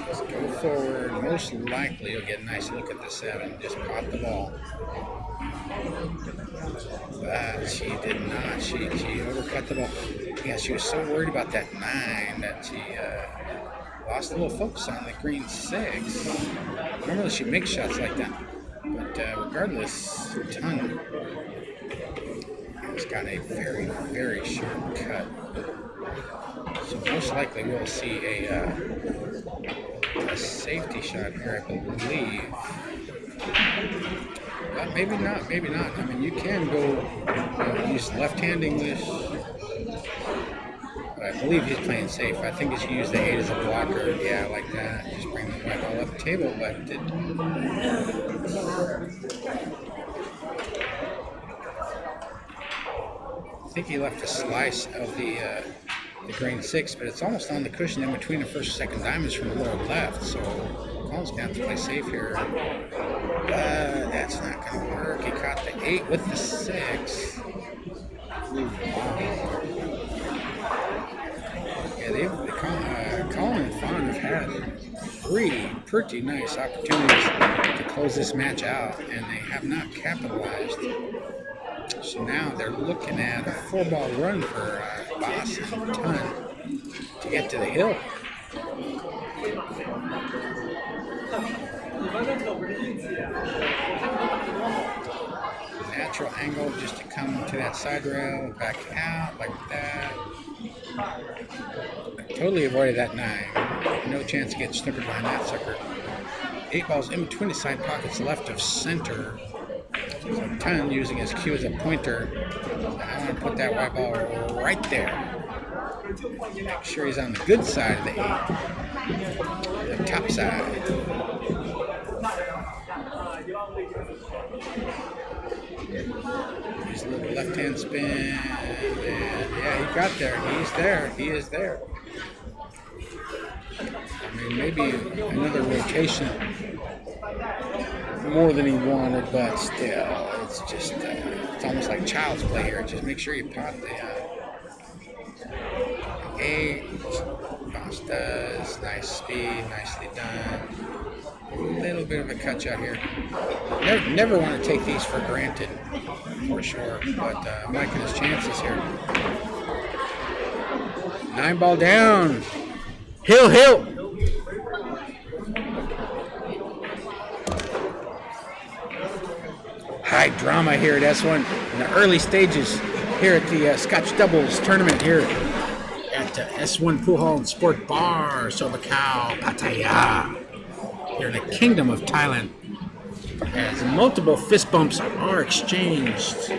Just go forward. Most likely you'll get a nice look at the 7. Just pot the ball. But she did not. She overcut the ball. Yeah, she was so worried about that 9 that she lost a little focus on the green 6. Normally she makes shots like that. But regardless, Ton has got a very, very sharp cut. So most likely we'll see a safety shot here, I believe. But maybe not. I mean, you can go use left-hand English. But I believe he's playing safe. I think he should use the 8 as a blocker. Yeah, like that. Just bring the white ball up the table, but it didn't. I think he left a slice of the green 6, but it's almost on the cushion in between the first and second diamonds from the lower left, so Colin's going to have to play safe here. That's not going to work. He caught the 8 with the 6. Yeah, Colin and Fon have had 3 pretty nice opportunities to close this match out, and they have not capitalized. So now they're looking at a 4-ball run for Boss and Ton to get to the hill. Natural angle just to come to that side rail, back out like that. I totally avoided that 9. No chance to get snippered behind that sucker. 8 balls in between the side pockets left of center. So Ton using his cue as a pointer. I want to put that white ball right there. Make sure he's on the good side of the 8. The top side. He's a little left-hand spin. And yeah, he got there. He's there. He is there. I mean, maybe another rotation. More than he wanted, but still, it's just, it's almost like child's play here. Just make sure you pot the 8 Boss does. Nice speed, nicely done. A little bit of a cut shot here. Never want to take these for granted, for sure. But I'm liking his chances here. 9 ball down. Hill. High drama here at S1 in the early stages here at the Scotch Doubles tournament here at S1 Pool Hall and Sport Bar, Soi Buakhao, Pattaya, here in the Kingdom of Thailand, as multiple fist bumps are exchanged.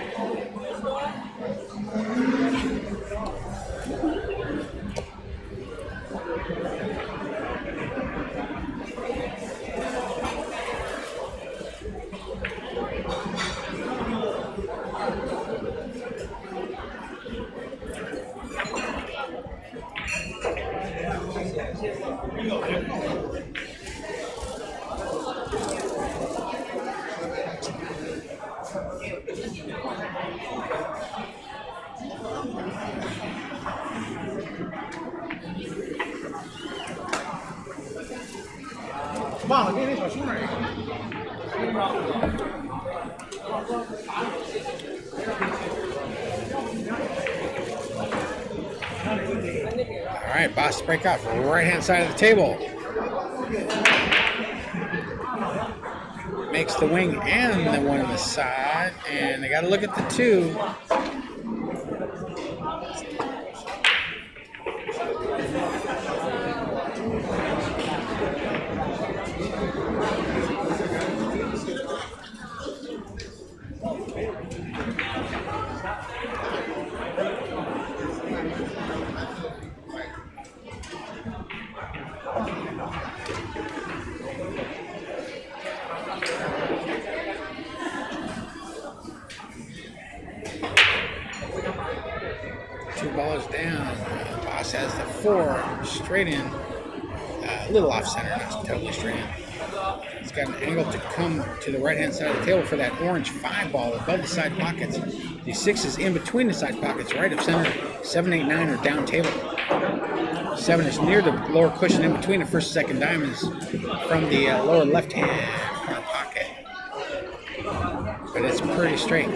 All right, boss break off right hand side of the table. Makes the wing and the one on the side, and they got to look at the 2. Balls down. Boss has the 4 straight in. A little off center, not totally straight in. He's got an angle to come to the right hand side of the table for that orange 5 ball above the side pockets. The 6 is in between the side pockets, right of center. 7, 8, 9 are down table. 7 is near the lower cushion in between the first and second diamonds from the lower left hand corner pocket. But it's pretty straight.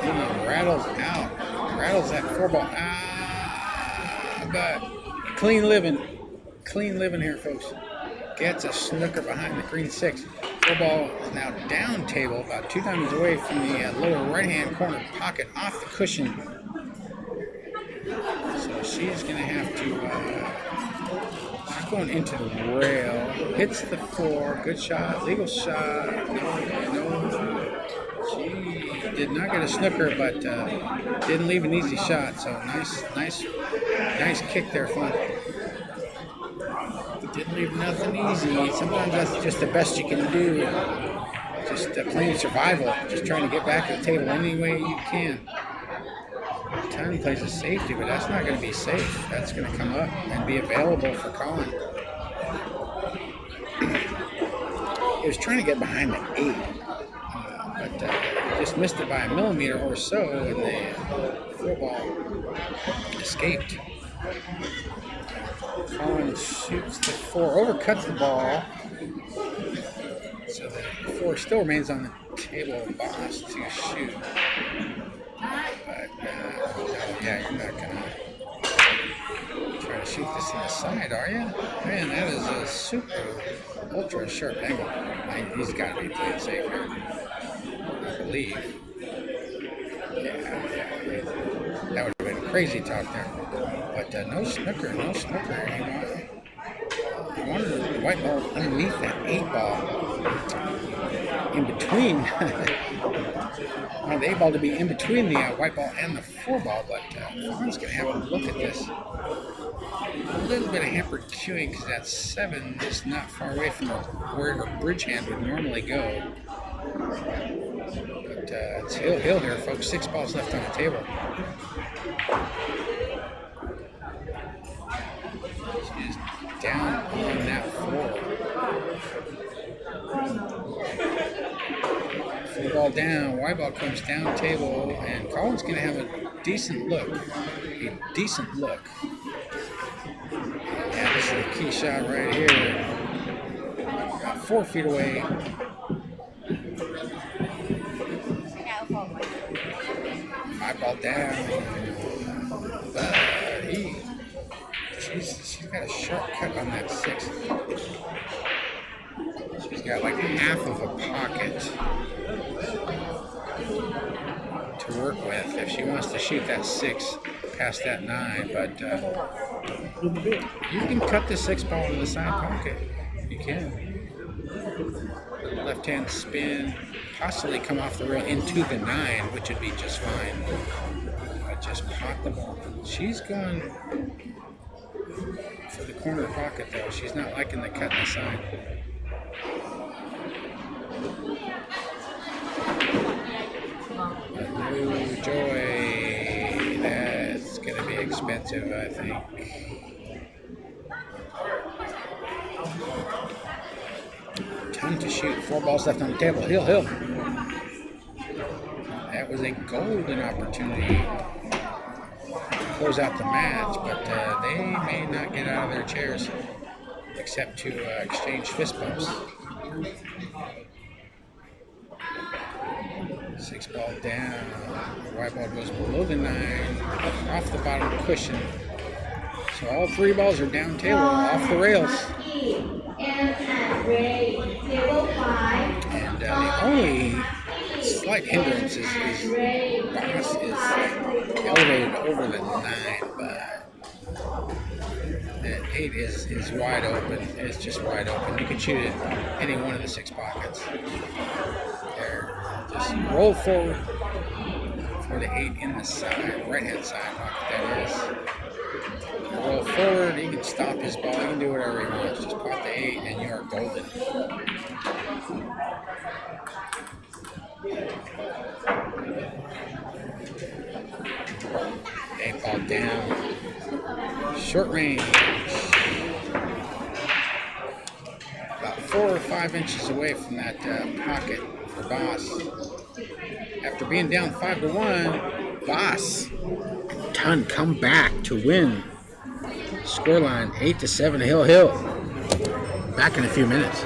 He rattles that 4 ball. But clean living here, folks. Gets a snooker behind the green 6. 4 ball is now down table, about 2 diamonds away from the lower right hand corner pocket, off the cushion. So she's going to have to. She's going into the rail. Hits the 4. Good shot. Legal shot. No. She did not get a snooker, but didn't leave an easy shot. So nice kick there, Fon. Didn't leave nothing easy. Sometimes that's just the best you can do. Just playing survival. Just trying to get back to the table any way you can. Tony plays a safety, but that's not going to be safe. That's going to come up and be available for Colin. He was trying to get behind the 8. But just missed it by a millimeter or so, and the 4 ball escaped. Colin shoots the 4, overcuts the ball, so the 4 still remains on the table of Boss to shoot. But you're not gonna try to shoot this in the side, are you? Man, that is a super ultra sharp angle. He's got to be playing safe here. I believe. Yeah. That would have been crazy talk there. But no snooker. He wanted the white ball underneath that 8 ball. In between want the 8 ball to be in between the white ball and the 4 ball, but Fon's going to have a look at this. A little bit of hampered cueing because that 7 is not far away from where her bridge hand would normally go. But it's hill here, folks. 6 balls left on the table. She's down on that 4. 4 ball down, white ball comes down table, and Colin's going to have a decent look. Yeah, this is a key shot right here. About 4 feet away. White ball down. But she's got a sharp cut on that 6. She's got like half of a pocket to work with if she wants to shoot that 6 past that 9, but you can cut the 6 ball into the side pocket. You can. Left hand spin, possibly come off the rail into the 9, which would be just fine. But just pot the ball. She's going for the corner pocket though. She's not liking the cut in the side. No joy. That's going to be expensive, I think. Ton to shoot. 4 balls left on the table. Hill. That was a golden opportunity to close out the match, but they may not get out of their chairs except to exchange fist bumps. 6 ball down. White ball goes below the 9, off the bottom cushion. So all 3 balls are down table, off the rails. And the only slight hindrance is Boss is elevated over the 9, but the 8 is wide open. It's just wide open. You can shoot it any one of the 6 pockets. There. Just roll forward for the 8 in the side, right-hand side pocket, that is. Roll forward, he can stop his ball, he can do whatever he wants. Just pot the 8 and you are golden. Eight ball down. Short range. About 4 or 5 inches away from that pocket for Boss. After being down 5-1, Boss and Ton come back to win. Scoreline 8-7, Hill. Back in a few minutes.